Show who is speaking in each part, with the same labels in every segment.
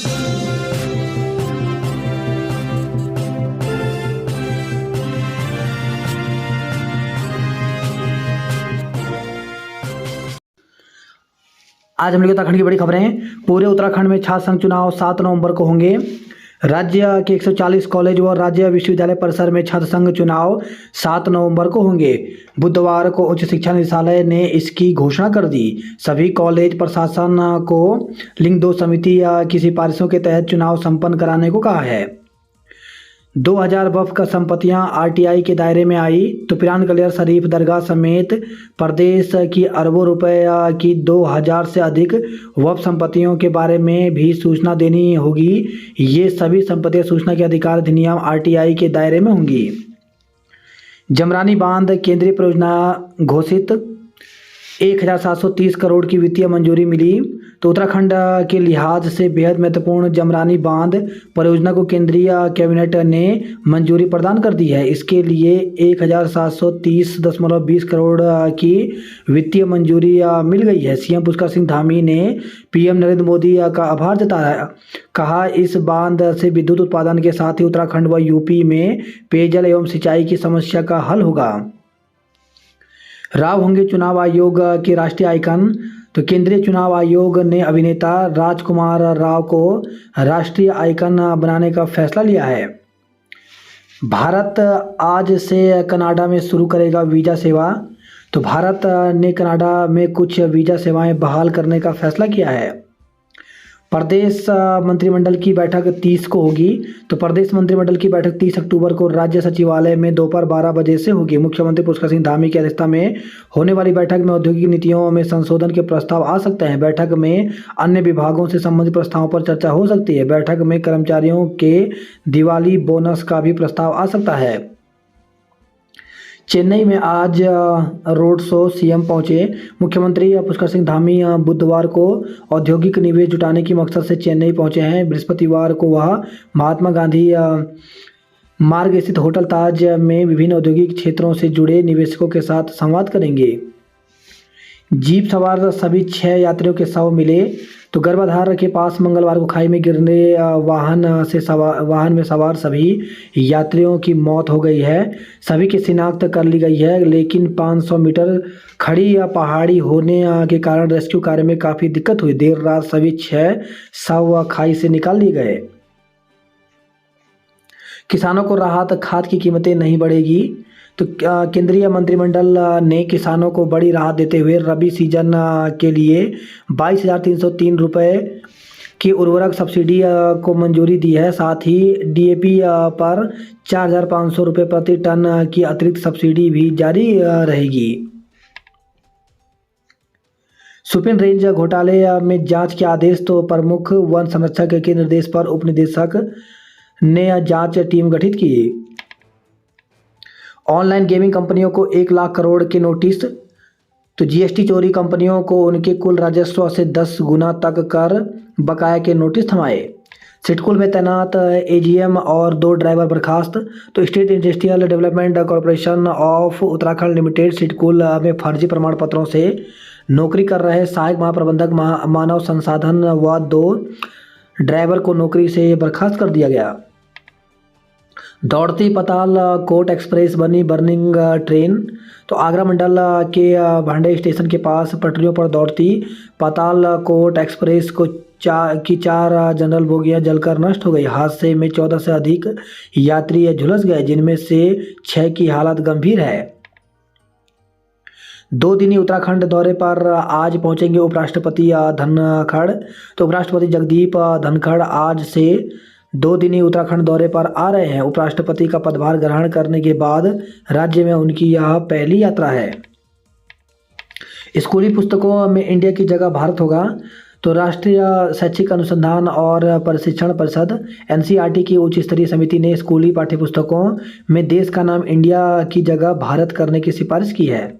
Speaker 1: आज हम लोग उत्तराखंड की बड़ी खबरें हैं। पूरे उत्तराखंड में छात्र संघ चुनाव 7 नवंबर को होंगे। राज्य के 140 कॉलेज व राज्य विश्वविद्यालय परिसर में छात्र संघ चुनाव 7 नवंबर को होंगे। बुधवार को उच्च शिक्षा निदेशालय ने इसकी घोषणा कर दी। सभी कॉलेज प्रशासन को लिंग 2 समिति की सिफारिशों के तहत चुनाव संपन्न कराने को कहा है। 2000 वक्फ का संपत्तियां आरटीआई के दायरे में आई तो पिरान कलियर शरीफ दरगाह समेत प्रदेश की अरबों रुपए की 2000 से अधिक वक्फ संपत्तियों के बारे में भी सूचना देनी होगी। ये सभी संपत्तियां सूचना के अधिकार अधिनियम आरटीआई के दायरे में होंगी। जमरानी बांध केंद्रीय परियोजना घोषित, 1730 करोड़ की वित्तीय मंजूरी मिली। तो उत्तराखंड के लिहाज से बेहद महत्वपूर्ण जमरानी बांध परियोजना को केंद्रीय कैबिनेट ने मंजूरी प्रदान कर दी है। इसके लिए 1730.20 करोड़ की वित्तीय मंजूरी मिल गई है। सीएम पुष्कर सिंह धामी ने पीएम नरेंद्र मोदी का आभार जताया। कहा, इस बांध से विद्युत उत्पादन के साथ ही उत्तराखंड व यूपी में पेयजल एवं सिंचाई की समस्या का हल होगा। राव होंगे चुनाव आयोग के राष्ट्रीय आइकन। तो केंद्रीय चुनाव आयोग ने अभिनेता राजकुमार राव को राष्ट्रीय आइकन बनाने का फैसला लिया है। भारत आज से कनाडा में शुरू करेगा वीज़ा सेवा। तो भारत ने कनाडा में कुछ वीज़ा सेवाएं बहाल करने का फैसला किया है। प्रदेश मंत्रिमंडल की बैठक 30 को होगी। तो प्रदेश मंत्रिमंडल की बैठक 30 अक्टूबर को राज्य सचिवालय में दोपहर 12 बजे से होगी। मुख्यमंत्री पुष्कर सिंह धामी की अध्यक्षता में होने वाली बैठक में औद्योगिक नीतियों में संशोधन के प्रस्ताव आ सकते हैं। बैठक में अन्य विभागों से संबंधित प्रस्तावों पर चर्चा हो सकती है। बैठक में कर्मचारियों के दिवाली बोनस का भी प्रस्ताव आ सकता है। चेन्नई में आज रोड शो, सीएम पहुंचे। मुख्यमंत्री पुष्कर सिंह धामी बुधवार को औद्योगिक निवेश जुटाने की मकसद से चेन्नई पहुंचे हैं। बृहस्पतिवार को वह महात्मा गांधी मार्ग स्थित होटल ताज में विभिन्न औद्योगिक क्षेत्रों से जुड़े निवेशकों के साथ संवाद करेंगे। जीप सवार सभी 6 यात्रियों के शव मिले। तो गर्भाधार के पास मंगलवार को खाई में गिरने वाहन में सवार सभी यात्रियों की मौत हो गई है। सभी की शिनाख्त कर ली गई है, लेकिन 500 मीटर खड़ी या पहाड़ी होने के कारण रेस्क्यू कार्य में काफ़ी दिक्कत हुई। देर रात सभी 6 शव खाई से निकाल लिए गए। किसानों को राहत, खाद की कीमतें नहीं बढ़ेगी। तो केंद्रीय मंत्रिमंडल ने किसानों को बड़ी राहत देते हुए रबी सीजन के लिए 22,303 रुपये की उर्वरक सब्सिडी को मंजूरी दी है। साथ ही डीएपी पर 4,500 रुपये प्रति टन की अतिरिक्त सब्सिडी भी जारी रहेगी। सुपिन रेंज घोटाले में जांच के आदेश। तो प्रमुख वन संरक्षक के निर्देश पर उप निदेशक ने जांच टीम गठित की। ऑनलाइन गेमिंग कंपनियों को 1 लाख करोड़ के नोटिस। तो जीएसटी चोरी कंपनियों को उनके कुल राजस्व से 10 गुना तक कर बकाया के नोटिस थमाए। सिडकुल में तैनात एजीएम और 2 ड्राइवर बर्खास्त। तो state industrial development corporation of Uttarakhand limited SIDCUL में फर्जी प्रमाण पत्रों से नौकरी कर रहे सहायक महाप्रबंधक मानव संसाधन व 2 ड्राइवर को नौकरी से बर्खास्त कर दिया गया। दौड़ती पाताल कोट एक्सप्रेस बनी बर्निंग ट्रेन। तो आगरा मंडल के भांडे स्टेशन के पास पटरियों पर दौड़ती पाताल कोट एक्सप्रेस को 4 जनरल बोगियां जलकर नष्ट हो गई। हादसे में 14 से अधिक यात्री झुलस गए, जिनमें से 6 की हालत गंभीर है। 2 दिनी उत्तराखंड दौरे पर आज पहुंचेंगे उपराष्ट्रपति धनखड़। तो उपराष्ट्रपति जगदीप धनखड़ आज से 2 दिनी उत्तराखंड दौरे पर आ रहे हैं। उपराष्ट्रपति का पदभार ग्रहण करने के बाद राज्य में उनकी यह पहली यात्रा है। स्कूली पुस्तकों में इंडिया की जगह भारत होगा। तो राष्ट्रीय शैक्षिक अनुसंधान और प्रशिक्षण परिषद एनसीईआरटी की उच्च स्तरीय समिति ने स्कूली पाठ्यपुस्तकों में देश का नाम इंडिया की जगह भारत करने की सिफारिश की है।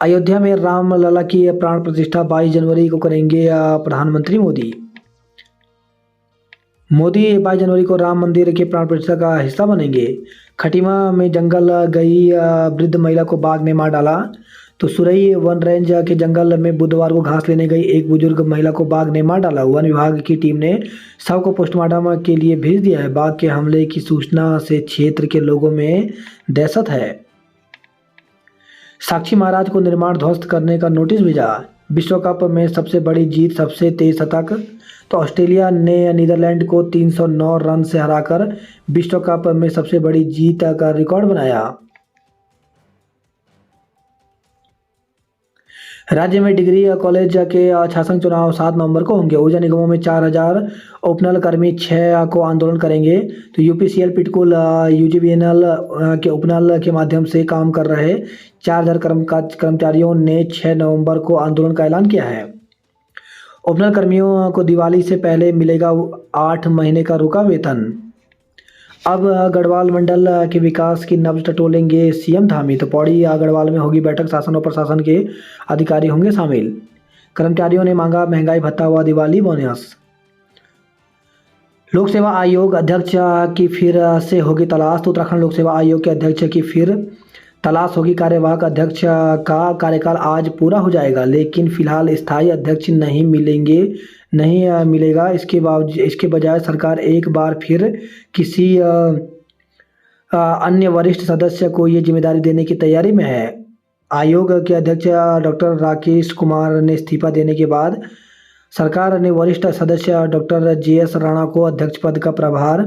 Speaker 1: अयोध्या में रामलला की प्राण प्रतिष्ठा 22 जनवरी को करेंगे प्रधानमंत्री मोदी। 22 जनवरी को राम मंदिर के प्राण प्रतिष्ठा का हिस्सा बनेंगे। खटीमा में जंगल गई वृद्ध महिला को बाघ ने मार डाला। तो सुरई वन रेंज के जंगल में बुधवार को घास लेने गई एक बुजुर्ग महिला को बाघ ने मार डाला। वन विभाग की टीम ने शव को पोस्टमार्टम के लिए भेज दिया है। बाघ के हमले की सूचना से क्षेत्र के लोगों में दहशत है। साक्षी महाराज को निर्माण ध्वस्त करने का नोटिस भेजा। विश्व कप में सबसे बड़ी जीत, सबसे तेज शतक। तो ऑस्ट्रेलिया ने नीदरलैंड को 309 रन से हराकर विश्व कप में सबसे बड़ी जीत का रिकॉर्ड बनाया। राज्य में डिग्री कॉलेज के छात्रसंघ चुनाव 7 नवंबर को होंगे। ऊर्जा निगमों में 4000 उपनल कर्मी 6 को आंदोलन करेंगे। तो यूपीसीएल पिटकुल यूजीवीएनएल के उपनल के माध्यम से काम कर रहे 4000 कर्मचारियों ने 6 नवंबर को आंदोलन का ऐलान किया है। उपनल कर्मियों को दिवाली से पहले मिलेगा 8 महीने का रुका वेतन। अब गढ़वाल मंडल के विकास की नब्ज टटोलेंगे सीएम धामी। तो पौड़ी गढ़वाल में होगी बैठक, शासन और प्रशासन के अधिकारी होंगे शामिल। कर्मचारियों ने मांगा महंगाई भत्ता व दिवाली बोनस। लोक सेवा आयोग अध्यक्ष की फिर से होगी तलाश। तो उत्तराखंड लोक सेवा आयोग के अध्यक्ष की फिर तलाश होगी। कार्यवाहक अध्यक्ष का कार्यकाल आज पूरा हो जाएगा, लेकिन फिलहाल स्थायी अध्यक्ष नहीं मिलेगा। इसके बजाय सरकार एक बार फिर किसी अन्य वरिष्ठ सदस्य को ये जिम्मेदारी देने की तैयारी में है। आयोग के अध्यक्ष डॉक्टर राकेश कुमार ने इस्तीफा देने के बाद सरकार ने वरिष्ठ सदस्य डॉक्टर जेएस राणा को अध्यक्ष पद का प्रभार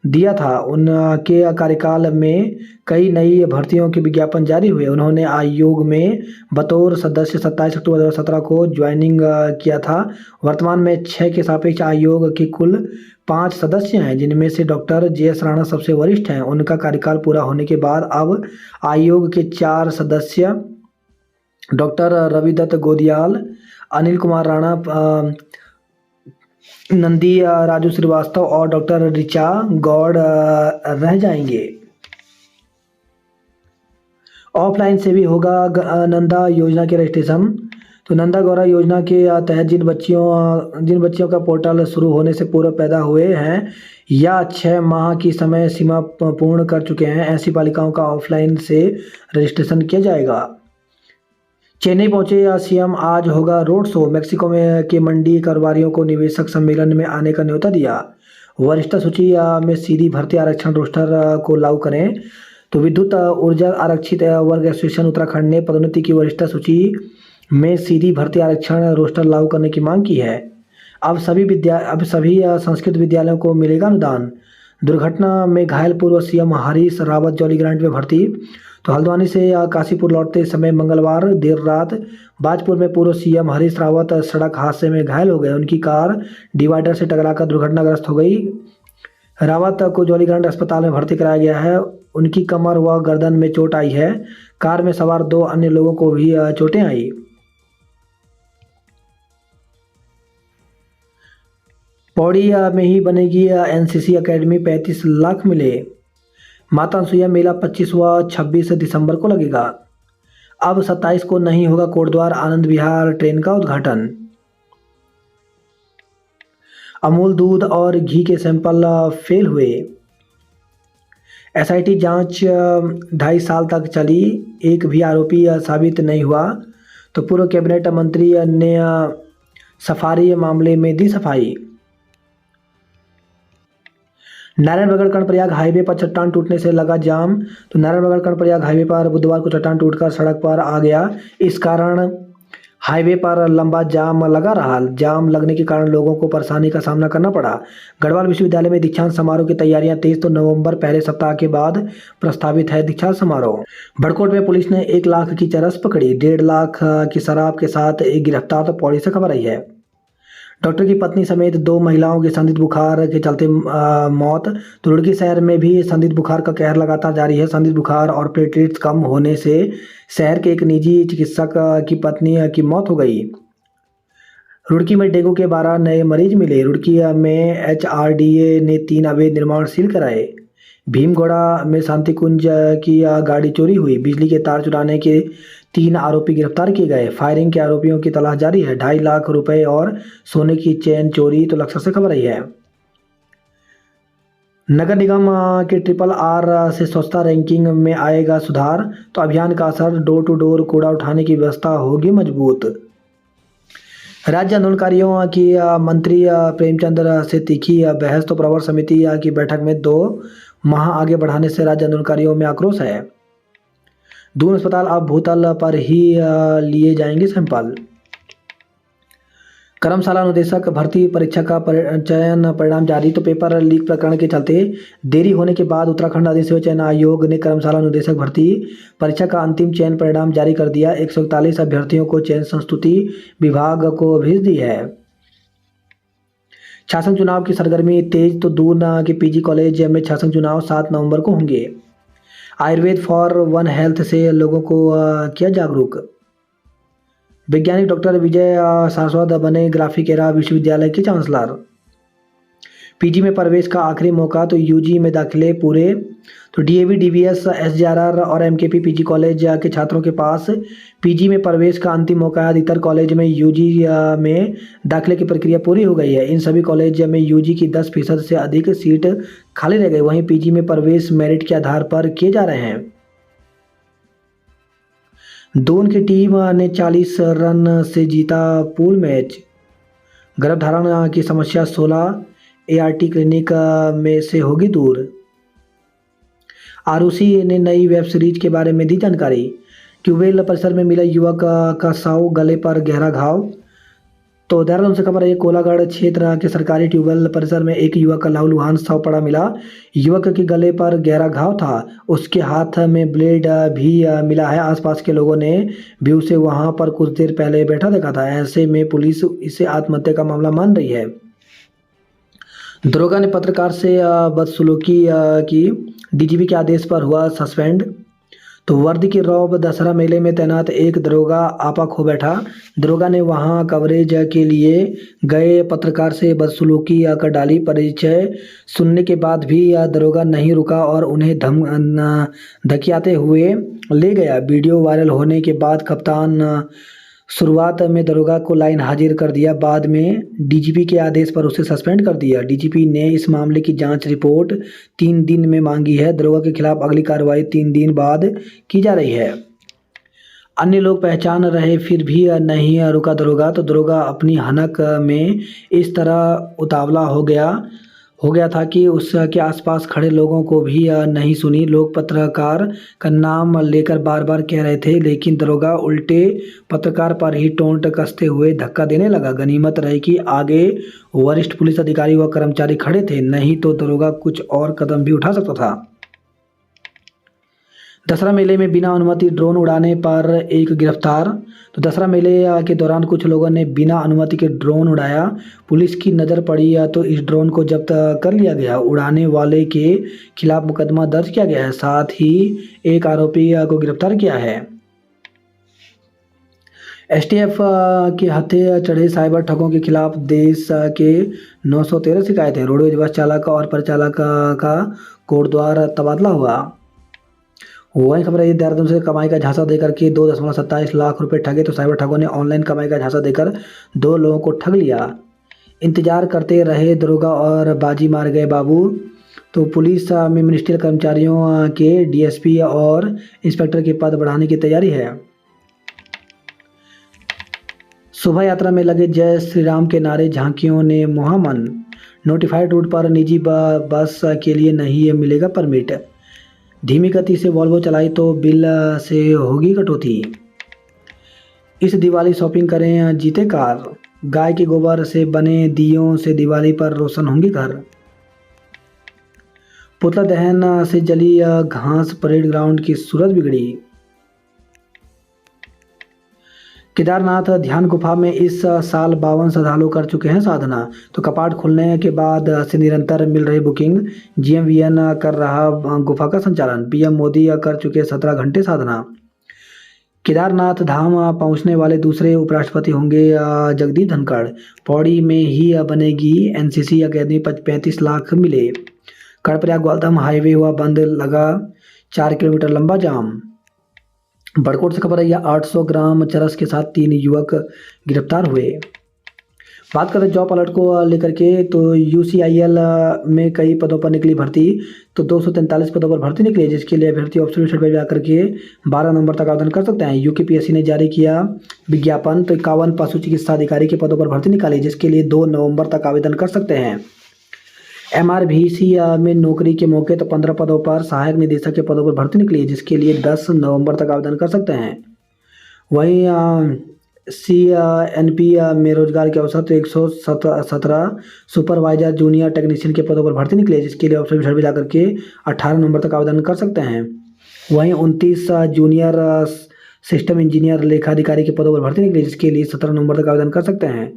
Speaker 1: दिया था। उनके कार्यकाल में कई नई भर्तियों के विज्ञापन जारी हुए। उन्होंने आयोग में बतौर सदस्य 27 अक्टूबर 2017 को ज्वाइनिंग किया था। वर्तमान में 6 के सापेक्ष आयोग के कुल 5 सदस्य हैं, जिनमें से डॉक्टर जेएस राणा सबसे वरिष्ठ हैं। उनका कार्यकाल पूरा होने के बाद अब आयोग के 4 सदस्य डॉक्टर रविदत्त गोदियाल, अनिल कुमार राणा, नंदी राजू श्रीवास्तव और डॉक्टर ऋचा गौड़ रह जाएंगे। ऑफलाइन से भी होगा नंदा योजना के रजिस्ट्रेशन। तो नंदा गौरा योजना के तहत जिन बच्चियों का पोर्टल शुरू होने से पूर्व पैदा हुए हैं या 6 माह की समय सीमा पूर्ण कर चुके हैं, ऐसी बालिकाओं का ऑफलाइन से रजिस्ट्रेशन किया जाएगा। चेन्नई पहुंचे सीएम, आज होगा रोड शो। मेक्सिको में के मंडी कारोबारियों को निवेशक सम्मेलन में आने का न्योता दिया। वरिष्ठता सूची में सीधी भर्ती आरक्षण रोस्टर को लागू करें। तो विद्युत ऊर्जा आरक्षित वर्ग एसोसिएशन उत्तराखंड ने पदोन्नति की वरिष्ठता सूची में सीधी भर्ती आरक्षण रोस्टर लागू करने की मांग की है। अब सभी संस्कृत विद्यालयों को मिलेगा अनुदान। दुर्घटना में घायल पूर्व सीएम हरीश रावत जॉलीग्रांट में भर्ती। तो हल्द्वानी से काशीपुर लौटते समय मंगलवार देर रात बाजपुर में पूर्व सीएम हरीश रावत सड़क हादसे में घायल हो गए। उनकी कार डिवाइडर से टकराकर दुर्घटनाग्रस्त हो गई। रावत को जॉलीग्रांट अस्पताल में भर्ती कराया गया है। उनकी कमर व गर्दन में चोट आई है। कार में सवार 2 अन्य लोगों को भी चोटें आई। पौड़ी में ही बनेगी एनसीसी एकेडमी, 35 लाख मिले। माता अनसुईया मेला 25 व 26 दिसंबर को लगेगा। अब 27 को नहीं होगा कोटद्वार आनंद विहार ट्रेन का उद्घाटन। अमूल दूध और घी के सैंपल फेल हुए। एसआईटी जांच 2.5 साल तक चली, एक भी आरोपी साबित नहीं हुआ। तो पूर्व कैबिनेट मंत्री ने सफारी मामले में दी सफाई। नारायणबगड़ कर्णप्रयाग हाईवे पर चट्टान टूटने से लगा जाम। तो नारायणबगड़ कर्णप्रयाग हाईवे पर बुधवार को चट्टान टूटकर सड़क पर आ गया। इस कारण हाईवे पर लंबा जाम लगा रहा। जाम लगने के कारण लोगों को परेशानी का सामना करना पड़ा। गढ़वाल विश्वविद्यालय में दीक्षांत समारोह की तैयारियां तेज। तो नवंबर पहले सप्ताह के बाद प्रस्तावित है दीक्षांत समारोह। भड़कोट में पुलिस ने 1 लाख की चरस पकड़ी। 1.5 लाख की शराब के साथ एक गिरफ्तार। तो पौड़ी से खबर आई है। डॉक्टर की पत्नी समेत 2 महिलाओं की संदिग्ध बुखार के चलते मौत। तो रुड़की शहर में भी संदिग्ध बुखार का कहर लगातार जारी है। संदिग्ध बुखार और प्लेटलेट्स कम होने से शहर के एक निजी चिकित्सक की पत्नी की मौत हो गई। रुड़की में डेंगू के 12 नए मरीज मिले। रुड़की में एचआरडीए ने 3 अवैध निर्माण सील कराए। भीमगौड़ा में शांति कुंज की गाड़ी चोरी हुई। बिजली के तार चुराने के 3 आरोपी गिरफ्तार किए गए। फायरिंग के आरोपियों की तलाश जारी है। 2.5 लाख रुपए और सोने की चेन चोरी। तो लक्ष्य से खबर आई है। नगर निगम के ट्रिपल आर से स्वच्छता रैंकिंग में आएगा सुधार, तो अभियान का असर, डोर टू डोर कूड़ा उठाने की व्यवस्था होगी मजबूत। राज्य आंदोलनकारियों की मंत्री प्रेमचंद से तीखी बहस, तो प्रवर समिति की बैठक में 2 माह आगे बढ़ाने से राज्य आंदोलनकारियों में आक्रोश है। दून अस्पताल अब भूतल पर ही लिए जाएंगे सैंपल। कर्मशाला अनुदेशक भर्ती परीक्षा का चयन परिणाम जारी, तो पेपर लीक प्रकरण के चलते देरी होने के बाद उत्तराखंड अधिसेवा चयन आयोग ने कर्मशाला अनुदेशक भर्ती परीक्षा का अंतिम चयन परिणाम जारी कर दिया। 141 अभ्यर्थियों को चयन संस्तुति विभाग को भेज दी है। छात्र चुनाव की सरगर्मी तेज, तो दून के पीजी कॉलेज में छात्र चुनाव 7 नवंबर को होंगे। आयुर्वेद फॉर वन हेल्थ से लोगों को किया जागरूक। वैज्ञानिक डॉक्टर विजय सारस्वत बने ग्राफिकेरा विश्वविद्यालय के चांसलर। पीजी में प्रवेश का आखिरी मौका, तो यूजी में दाखिले पूरे, तो डीएवी डीवीएस एसजीआरआर और एमकेपी पीजी कॉलेज के छात्रों के पास पीजी में प्रवेश का अंतिम मौका है। अधिकतर कॉलेज में यूजी में दाखिले की प्रक्रिया पूरी हो गई है। इन सभी कॉलेज में यूजी की 10% से अधिक सीट खाली रह गई। वहीं पीजी में प्रवेश मेरिट के आधार पर किए जा रहे हैं। दून की टीम ने 40 रन से जीता पूल मैच। गर्भधारण की समस्या 16 एआरटी क्लिनिक में से होगी दूर। आरुषि ने नई वेब सीरीज के बारे में दी जानकारी। ट्यूबवेल परिसर में मिला युवक का शव, गले पर गहरा घाव। तो देहरादून से खबर है, कोलागढ़ क्षेत्र के सरकारी ट्यूबवेल परिसर में एक युवक का लहूलुहान शव पड़ा मिला। युवक के गले पर गहरा घाव था, उसके हाथ में ब्लेड भी मिला है। आसपास के लोगों ने भी उसे वहां पर कुछ देर पहले बैठा देखा था। ऐसे में पुलिस इसे आत्महत्या का मामला मान रही है। दरोगा ने पत्रकार से बदसलूकी की, डीजीपी के आदेश पर हुआ सस्पेंड। तो वर्दी के रौब, दशहरा मेले में तैनात एक दरोगा आपा खो बैठा। दरोगा ने वहां कवरेज के लिए गए पत्रकार से बदसलूकी कर डाली। परिचय सुनने के बाद भी दरोगा नहीं रुका और उन्हें धकियाते हुए ले गया। वीडियो वायरल होने के बाद कप्तान शुरुआत में दरोगा को लाइन हाजिर कर दिया, बाद में डीजीपी के आदेश पर उसे सस्पेंड कर दिया। डीजीपी ने इस मामले की जांच रिपोर्ट 3 दिन में मांगी है। दरोगा के खिलाफ अगली कार्रवाई 3 दिन बाद की जा रही है। अन्य लोग पहचान रहे फिर भी नहीं रुका दरोगा, तो दरोगा अपनी हनक में इस तरह उतावला हो गया था कि उसके आसपास खड़े लोगों को भी नहीं सुनी। लोग पत्रकार का नाम लेकर बार बार कह रहे थे, लेकिन दरोगा उल्टे पत्रकार पर ही टोंट कसते हुए धक्का देने लगा। गनीमत रही कि आगे वरिष्ठ पुलिस अधिकारी व कर्मचारी खड़े थे, नहीं तो दरोगा कुछ और कदम भी उठा सकता था। दशहरा मेले में बिना अनुमति ड्रोन उड़ाने पर एक गिरफ्तार। तो दशहरा मेले के दौरान कुछ लोगों ने बिना अनुमति के ड्रोन उड़ाया। पुलिस की नज़र पड़ी तो इस ड्रोन को जब्त कर लिया गया। उड़ाने वाले के खिलाफ मुकदमा दर्ज किया गया है, साथ ही एक आरोपी को गिरफ्तार किया है। एसटीएफ के हत्थे चढ़े साइबर ठगों के खिलाफ देश के 913 शिकायतें। रोडवेज बस चालक और परिचालक का कोटद्वार तबादला हुआ। वही खबर है, देहरादून से कमाई का झांसा देकर के 2.27 लाख रुपए ठगे। तो साइबर ठगों ने ऑनलाइन कमाई का झांसा देकर 2 लोगों को ठग लिया। इंतजार करते रहे दरोगा और बाजी मार गए बाबू। तो पुलिस में मिनिस्ट्रियल कर्मचारियों के डीएसपी और इंस्पेक्टर के पद बढ़ाने की तैयारी है। शोभा यात्रा में लगे जय श्री राम के नारे, झांकियों ने मोहा मन। नोटिफाइड रूट पर निजी बस के लिए नहीं मिलेगा परमिट। धीमी गति से वॉल्वो चलाई तो बिल से होगी कटौती। इस दिवाली शॉपिंग करें जीते कार। गाय के गोबर से बने दियों से दिवाली पर रोशन होंगे घर। पुतला दहन से जली घास, परेड ग्राउंड की सूरत बिगड़ी। केदारनाथ ध्यान गुफा में इस साल 52 श्रद्धालु कर चुके हैं साधना। तो कपाट खुलने के बाद से निरंतर मिल रही बुकिंग। जीएमवीएन कर रहा गुफा का संचालन। पीएम मोदी कर चुके 17 घंटे साधना। केदारनाथ धाम पहुंचने वाले दूसरे उपराष्ट्रपति होंगे जगदीप धनखड़। पौड़ी में ही बनेगी एनसीसी अकेडमी, 35 लाख मिले। कर्णप्रयाग ग्वालधाम हाईवे हुआ बंद, लगा 4 किलोमीटर लंबा जाम। बड़कोट से खबर है, 800 ग्राम चरस के साथ 3 युवक गिरफ्तार हुए। बात करें जॉब अलर्ट को लेकर के, तो यूसीआईएल में कई पदों पर निकली भर्ती। तो 243 पदों पर भर्ती निकली, जिसके लिए अभ्यर्थी ऑप्शन वेबसाइट पर जाकर के 12 नवंबर तक आवेदन कर सकते हैं। यूकेपीएससी ने जारी किया विज्ञापन। तो 51 पशु चिकित्सा अधिकारी के पदों पर भर्ती निकाली, जिसके लिए 2 नवंबर तक आवेदन कर सकते हैं। एमआरवीसी में नौकरी के मौके तो 15 पदों पर सहायक निदेशक के पदों पर भर्ती निकली है, जिसके लिए 10 नवंबर तक आवेदन कर सकते हैं। वहीं CNP में रोजगार के अवसर तो 117 सुपरवाइजर जूनियर टेक्नीशियन के पदों पर भर्ती निकली है, जिसके लिए ऑप्शन वेबसाइट पर जाकर के 18 नवंबर तक आवेदन कर सकते हैं। वहीं 29 जूनियर सिस्टम इंजीनियर लेखाधिकारी के पदों पर भर्ती निकली, जिसके लिए 17 नवंबर तक आवेदन कर सकते हैं।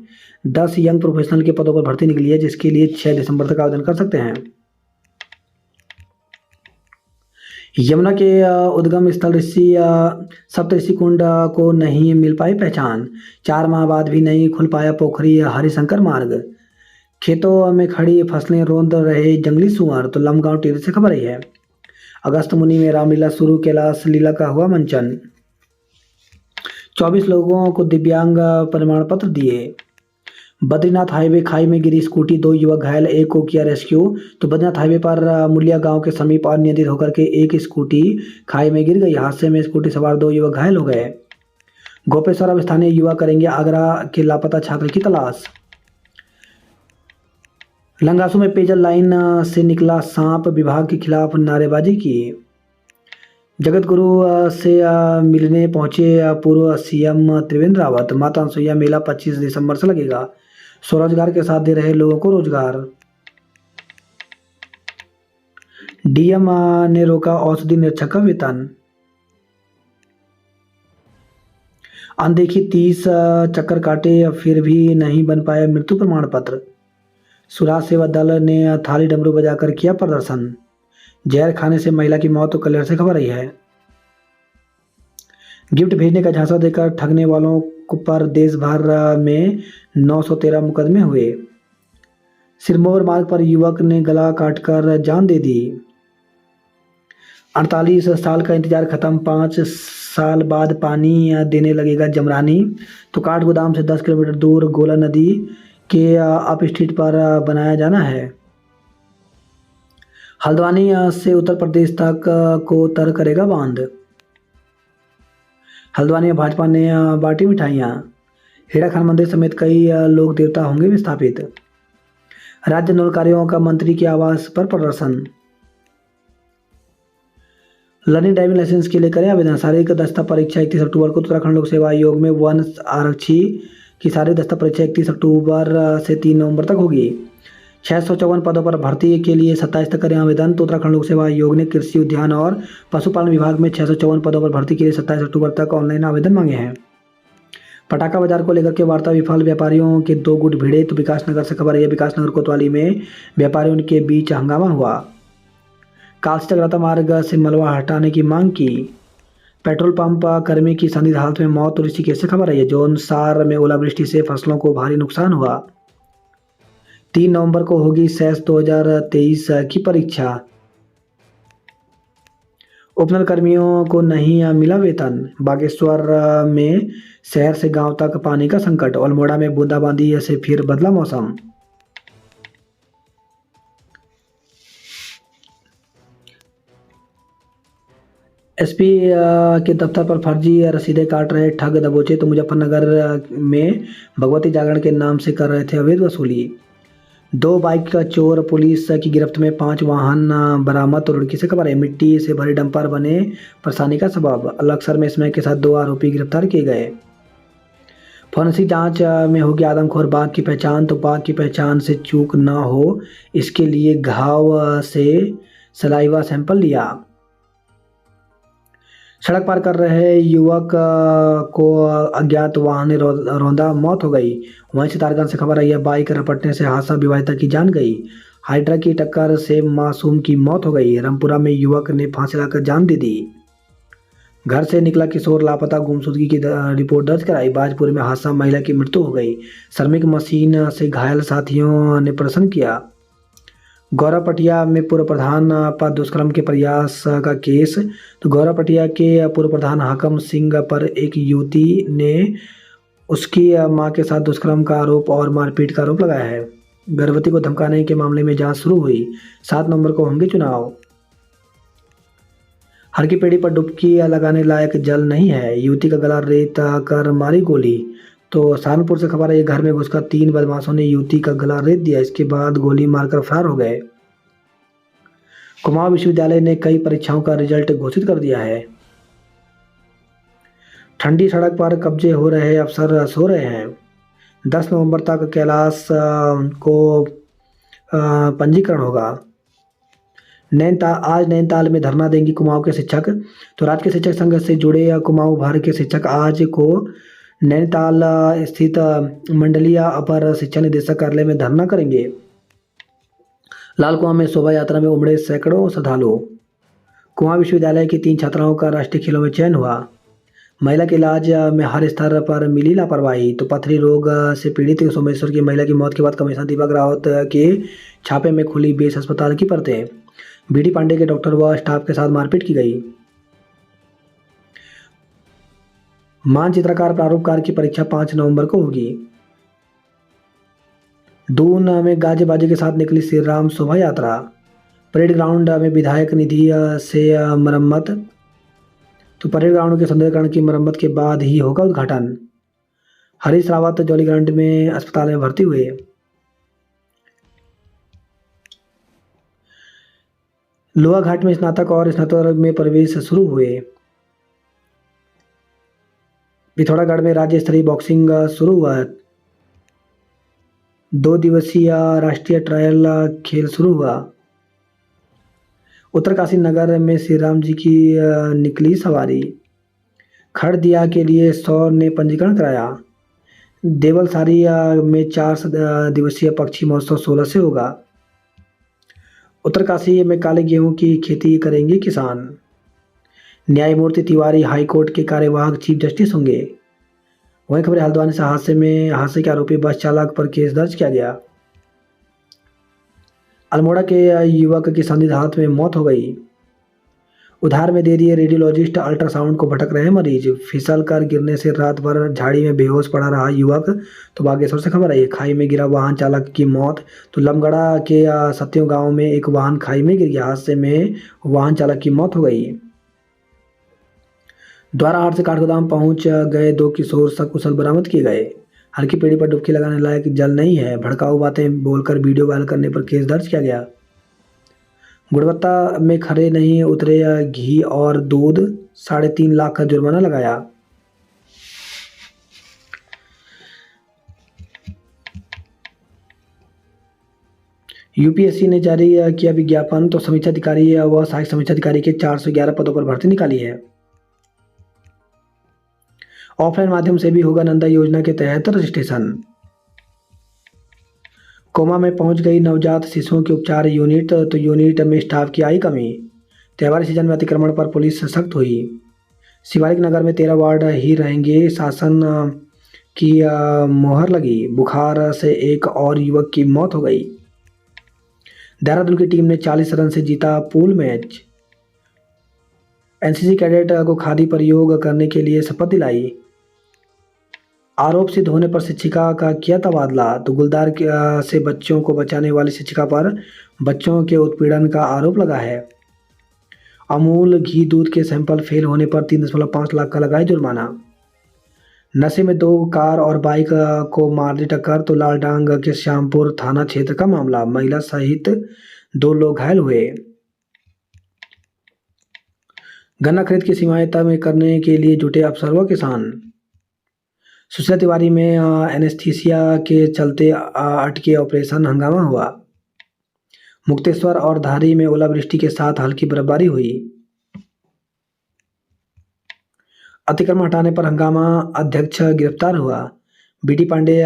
Speaker 1: 10 यंग प्रोफेशनल के पदों पर भर्ती निकली है, जिसके लिए 6 दिसंबर तक आवेदन कर सकते हैं। यमुना के उद्गम स्थल सप्तऋषि कुंड को नहीं मिल पाई पहचान। 4 माह बाद भी नहीं खुल पाया पोखरी हरिशंकर मार्ग। खेतों में खड़ी फसलें रौंद रहे जंगली सुअर। तो लमगांव टिहरी से खबर आई है। अगस्त मुनि में रामलीला शुरू, कैलाश लीला का हुआ मंचन। 24 लोगों को दिव्यांग प्रमाण पत्र दिए। बद्रीनाथ हाईवे खाई में गिरी स्कूटी, 2 युवक घायल, एक को किया रेस्क्यू। तो बद्रीनाथ हाईवे पर मुलिया गांव के समीप अनियंत्रित होकर के एक स्कूटी खाई में गिर गई। हादसे में स्कूटी सवार 2 युवक घायल हो गए। गोपेश्वर अब स्थानीय युवा करेंगे आगरा के लापता छात्र की तलाश। लंगासू में पेयजल लाइन से निकला सांप, विभाग के खिलाफ नारेबाजी की। जगत गुरु से मिलने पहुंचे पूर्व सीएम त्रिवेंद्र रावत। माता अनसुईया मेला 25 दिसंबर से लगेगा। स्वरोजगार के साथ दे रहे लोगों को रोजगार। डीएम ने रोका औषधि निरीक्षक का वेतन। अनदेखी 30 चक्कर काटे, फिर भी नहीं बन पाया मृत्यु प्रमाण पत्र। सुराज सेवा दल ने थाली डमरू बजाकर किया प्रदर्शन। जहर खाने से महिला की मौत, तो कल्याण से खबर आई है। गिफ्ट भेजने का झांसा देकर ठगने वालों पर देश भर में 913 मुकदमे हुए। सिरमौर मार्ग पर युवक ने गला काटकर जान दे दी। 48 साल का इंतजार खत्म, 5 साल बाद पानी देने लगेगा जमरानी। तो काठ गोदाम से 10 किलोमीटर दूर गोला नदी के अप स्ट्रीट पर बनाया जाना है। हल्द्वानी से उत्तर प्रदेश तक को तर करेगा बांध। हल्द्वानी में भाजपा ने बांटी मिठाइयाँ। हेड़ा खान मंदिर समेत कई लोक देवता होंगे विस्थापित। राज्य नल कार्यों का मंत्री के आवास पर प्रदर्शन। लर्निंग ड्राइविंग लाइसेंस के लिए करें आवेदन। शारीरिक दक्षता परीक्षा 31 अक्टूबर को। उत्तराखंड लोक सेवा आयोग में वन आरक्षी की शारीरिक दक्षता परीक्षा 31 अक्टूबर से 3 नवंबर तक होगी। 654 पदों पर भर्ती के लिए 27 तक करें आवेदन। तो उत्तराखंड लोक सेवा आयोग ने कृषि उद्यान और पशुपालन विभाग में 654 पदों पर भर्ती के लिए 27 अक्टूबर तक ऑनलाइन आवेदन मांगे हैं। पटाखा बाजार को लेकर के वार्ता विफल, व्यापारियों के 2 गुट भिड़े। तो विकासनगर से खबर है। विकासनगर कोतवाली में व्यापारियों के बीच हंगामा हुआ। कालसी चक्राता मार्ग से मलबा हटाने की मांग की। पेट्रोल पंप कर्मी की संदिग्ध हालत में मौत। तो ऋषिकेश से खबर है। जौनसार में ओलावृष्टि से फसलों को भारी नुकसान हुआ। 3 नवंबर को होगी सेस 2023 की परीक्षा। उपनल कर्मियों को नहीं मिला वेतन। बागेश्वर में शहर से गांव तक पानी का संकट। अल्मोड़ा में बूंदाबांदी से फिर बदला मौसम। एसपी के दफ्तर पर फर्जी रसीदें काट रहे ठग दबोचे। तो मुजफ्फरनगर में भगवती जागरण के नाम से कर रहे थे अवैध वसूली। 2 बाइक का चोर पुलिस की गिरफ्त में, 5 वाहन बरामद। तो रुड़की से खबर है। मिट्टी से भरे डंपर बने परेशानी का सबब। अलक्सर में स्मैक के साथ 2 आरोपी गिरफ्तार किए गए। फॉरेंसिक जांच में होगी आदमखोर बाघ की पहचान। तो बाघ की पहचान से चूक न हो, इसके लिए घाव से सलाइवा सैंपल लिया। सड़क पार कर रहे युवक को अज्ञात वाहन ने रौंदा, मौत हो गई। वहीं सितारगंज से खबर आई है। बाइक रपटने से हादसा, विवाहिता की जान गई। हाइड्रा की टक्कर से मासूम की मौत हो गई। रामपुरा में युवक ने फांसी लगाकर जान दे दी। घर से निकला किशोर लापता, गुमशुदगी की रिपोर्ट दर्ज कराई। बाजपुर में हादसा, महिला की मृत्यु हो गई। श्रमिक मशीन से घायल साथियों ने प्रदर्शन किया। गौरव पटिया में पूर्व प्रधान पर दुष्कर्म के प्रयास का केस। तो गौरव पटिया के पूर्व प्रधान हाकम सिंह पर एक युवती ने उसकी मां के साथ दुष्कर्म का आरोप और मारपीट का आरोप लगाया है। गर्भवती को धमकाने के मामले में जांच शुरू हुई। 7 नवंबर को होंगे चुनाव। हर की पेड़ी पर डुबकी लगाने लायक जल नहीं है, युवती का गला रेत कर मारी गोली। तो सहारनपुर से खबर है, ये घर में घुसकर 3 बदमाशों ने युवती का गला रेत दिया, इसके बाद गोली मारकर फरार हो गए। कुमाऊं विश्वविद्यालय ने कई परीक्षाओं का रिजल्ट घोषित कर दिया है। ठंडी सड़क पर कब्जे हो रहे अफसर सो रहे हैं। 10 नवंबर तक कैलाश को पंजीकरण होगा। आज नैनीताल में धरना देंगी कुमाऊं के शिक्षक। तो राज्य के शिक्षक संघ से जुड़े कुमाऊं भर के शिक्षक आज को नैनीताल स्थित मंडलीय अपर शिक्षा निदेशक कार्यालय में धरना करेंगे। लाल कुआं में शोभा यात्रा में उमड़े सैकड़ों श्रद्धालु। कुमाऊं विश्वविद्यालय की 3 छात्राओं का राष्ट्रीय खेलों में चयन हुआ। महिला के इलाज में हर स्तर पर मिली लापरवाही। तो पथरी रोग से पीड़ित सोमेश्वर की महिला की मौत के बाद कमिश्नर दीपक रावत के छापे में खुली बेस अस्पताल की परतें। बीडी पांडे के डॉक्टर व स्टाफ के साथ मारपीट की गई। मानचित्रकार प्रारूपकार की परीक्षा 5 नवंबर को होगी। दून में गाजे बाजे के साथ निकली श्री राम शोभा यात्रा। परेड ग्राउंड में विधायक निधि से मरम्मत। तो परेड ग्राउंड के सौंदर्यीकरण की मरम्मत के बाद ही होगा उद्घाटन। हरीश रावत जौलीग्रांट में अस्पताल में भर्ती हुए। लोहा घाट में स्नातक और स्नातक में प्रवेश शुरू हुए। पिथौरागढ़ में राज्य स्तरीय बॉक्सिंग शुरू हुआ। 2 दिवसीय राष्ट्रीय ट्रायल खेल शुरू हुआ। उत्तरकाशी नगर में श्री राम जी की निकली सवारी। खड़दिया के लिए 100 ने पंजीकरण कराया। देवलसारी में 4 दिवसीय पक्षी महोत्सव 16 से होगा। उत्तरकाशी में काले गेहूं की खेती करेंगे किसान। न्यायमूर्ति तिवारी हाईकोर्ट के कार्यवाहक चीफ जस्टिस होंगे। वहीं खबर हल्द्वानी से हादसे के आरोपी बस चालक पर केस दर्ज किया गया। अल्मोड़ा के युवक की संदिग्ध हालत में मौत हो गई। उधार में दे दिए रेडियोलॉजिस्ट, अल्ट्रासाउंड को भटक रहे मरीज। फिसल कर गिरने से रात भर झाड़ी में बेहोश पड़ा रहा युवक। तो बागेश्वर से खबर है, खाई में गिरा वाहन चालक की मौत। तो लमगड़ा के सत्यों गांव में एक वाहन खाई में गिर गया। हादसे में वाहन चालक की मौत हो गई। द्वाराहाट से काठगोदाम पहुंच गए 2 किशोर सकुशल बरामद किए गए। हल्की पेड़ी पर डुबकी लगाने लायक जल नहीं है, भड़काऊ बातें बोलकर वीडियो वायरल करने पर केस दर्ज किया गया। गुणवत्ता में खरे नहीं उतरे घी और दूध, 3.5 लाख का जुर्माना लगाया। यूपीएससी ने जारी किया विज्ञापन। तो समीक्षा अधिकारी व सहायक समीक्षा अधिकारी के 411 पदों पर भर्ती निकाली है। ऑफलाइन माध्यम से भी होगा नंदा योजना के तहत रजिस्ट्रेशन। कोमा में पहुंच गई नवजात शिशुओं के उपचार यूनिट। तो यूनिट में स्टाफ की आई कमी। त्योहारी सीजन में अतिक्रमण पर पुलिस सख्त हुई। शिवालिक नगर में 13 वार्ड ही रहेंगे, शासन की मोहर लगी। बुखार से एक और युवक की मौत हो गई। देहरादून की टीम ने 40 रन से जीता पूल मैच। एनसीसी कैडेट को खादी प्रयोग करने के लिए शपथ दिलाई। आरोप सिद्ध होने पर शिक्षिका का किया तबादला। तो गुलदार से बच्चों को बचाने वाली शिक्षिका पर बच्चों के उत्पीड़न का आरोप लगा है। अमूल घी दूध के सैंपल फेल होने पर 3.5 लाख का लगाए जुर्माना। नशे में 2 कार और बाइक को मार दी टक्कर। तो लालडांग के श्यामपुर थाना क्षेत्र का मामला, महिला सहित 2 लोग घायल हुए। गन्ना खरीद की सीमाएं तय करने के लिए जुटे अफसर व किसान। सुशीला तिवारी में एनेस्थीसिया के चलते अटके ऑपरेशन, हंगामा हुआ। मुक्तेश्वर और धारी में ओलावृष्टि के साथ हल्की बर्फबारी हुई। अतिक्रमण हटाने पर हंगामा, अध्यक्ष गिरफ्तार हुआ। बीडी पांडे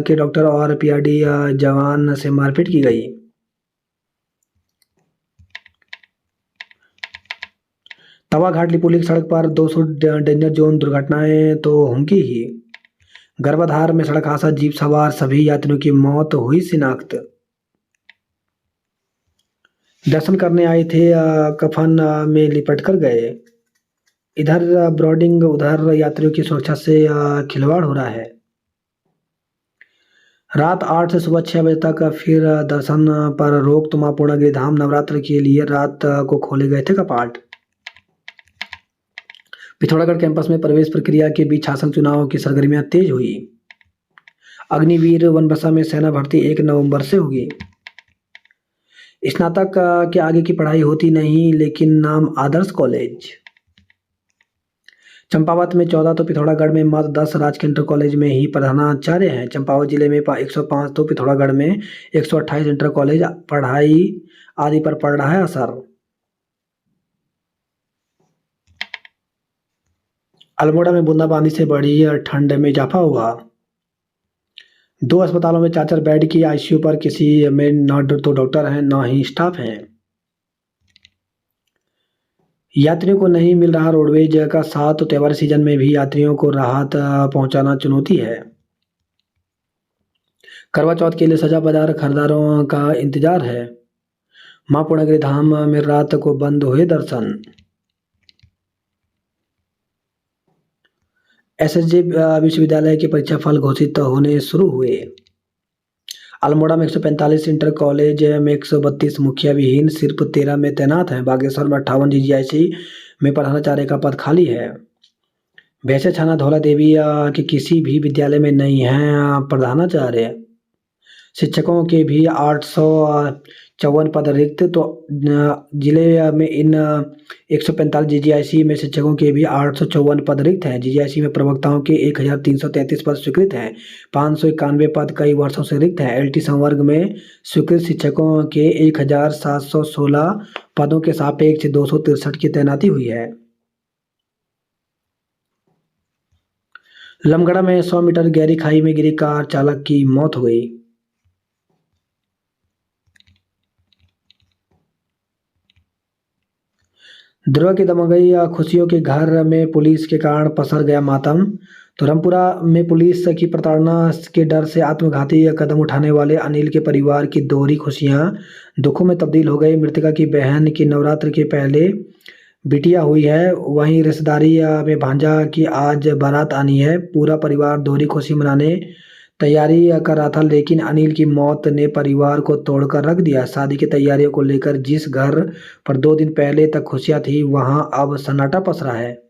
Speaker 1: के डॉक्टर और पीआरडी जवान से मारपीट की गई। तवा घाट लिपुलिक सड़क पर 200 डेंजर जोन, दुर्घटनाएं तो होंगी ही। गर्भाधार में सड़क हादसा, जीप सवार सभी यात्रियों की मौत हुई शिनाख्त। दर्शन करने आए थे, कफन में लिपट कर गए। इधर ब्रॉडिंग, उधर यात्रियों की सुरक्षा से खिलवाड़ हो रहा है। रात 8 से सुबह 6 बजे तक फिर दर्शन पर रोक, तो मां पूर्णागिरि धाम नवरात्र के लिए रात को खोले गए थे कपाट। पिथौरागढ़ कैंपस में प्रवेश प्रक्रिया के बीच छात्र चुनाव की सरगर्मियां तेज हुई। अग्निवीर बनबसा में सेना भर्ती 1 नवंबर से होगी। स्नातक के आगे की पढ़ाई होती नहीं, लेकिन नाम आदर्श कॉलेज। चंपावत में 14 तो पिथौरागढ़ में मात्र 10 राजकीय इंटर कॉलेज में ही प्रधानाचार्य हैं। चंपावत जिले में 105 तो पिथौरागढ़ में 128 इंटर कॉलेज, पढ़ाई आदि पर पड़ रहा है असर। अल्मोड़ा में बूंदाबांदी से बढ़ी ठंड में इजाफा हुआ। 2 अस्पतालों में 4-4 बेड की आईसीयू पर, किसी में न तो डॉक्टर हैं न ही स्टाफ हैं। यात्रियों को नहीं मिल रहा रोडवेज का साथ, तो त्योहार सीजन में भी यात्रियों को राहत पहुंचाना चुनौती है। करवा चौथ के लिए सजा बाजार, खरीदारों का इंतजार है। मां पूर्णागिरि धाम में रात को बंद हुए दर्शन। एसएसजे विश्वविद्यालय के परीक्षा फल घोषित होने शुरू हुए। अल्मोड़ा में 145 इंटर कॉलेज में 132 मुखिया विहीन, सिर्फ 13 में तैनात हैं। बागेश्वर में 58 जीजीआईसी में प्रधानाचार्य का पद खाली है। वैसे छाना धौला देवी के किसी भी विद्यालय में नहीं है प्रधानाचार्य। शिक्षकों के भी 854 पद रिक्त, तो जिले में इन 145 जीजीआईसी में शिक्षकों के भी 854 पद रिक्त हैं। जीजीआईसी में प्रवक्ताओं के 1333 पद स्वीकृत हैं। 591 पद कई वर्षों से रिक्त हैं। एलटी संवर्ग में स्वीकृत शिक्षकों के 1716 पदों के सापेक्ष 263 की तैनाती हुई है। लमगड़ा में 100 मीटर गहरी खाई में गिरी कार चालक की मौत हो गई। ध्रुव की दमंगई, खुशियों के घर में पुलिस के कारण पसर गया मातम। तो रामपुरा में पुलिस की प्रताड़ना के डर से आत्मघाती कदम उठाने वाले अनिल के परिवार की दोहरी खुशियां दुखों में तब्दील हो गई। मृतका की बहन की नवरात्र के पहले बिटिया हुई है, वहीं रिश्तेदारी में भांजा की आज बारात आनी है। पूरा परिवार दोहरी खुशी मनाने तैयारी कर रहा था, लेकिन अनिल की मौत ने परिवार को तोड़कर रख दिया। शादी की तैयारियों को लेकर जिस घर पर 2 दिन पहले तक खुशियां थी, वहां अब सन्नाटा पसरा है।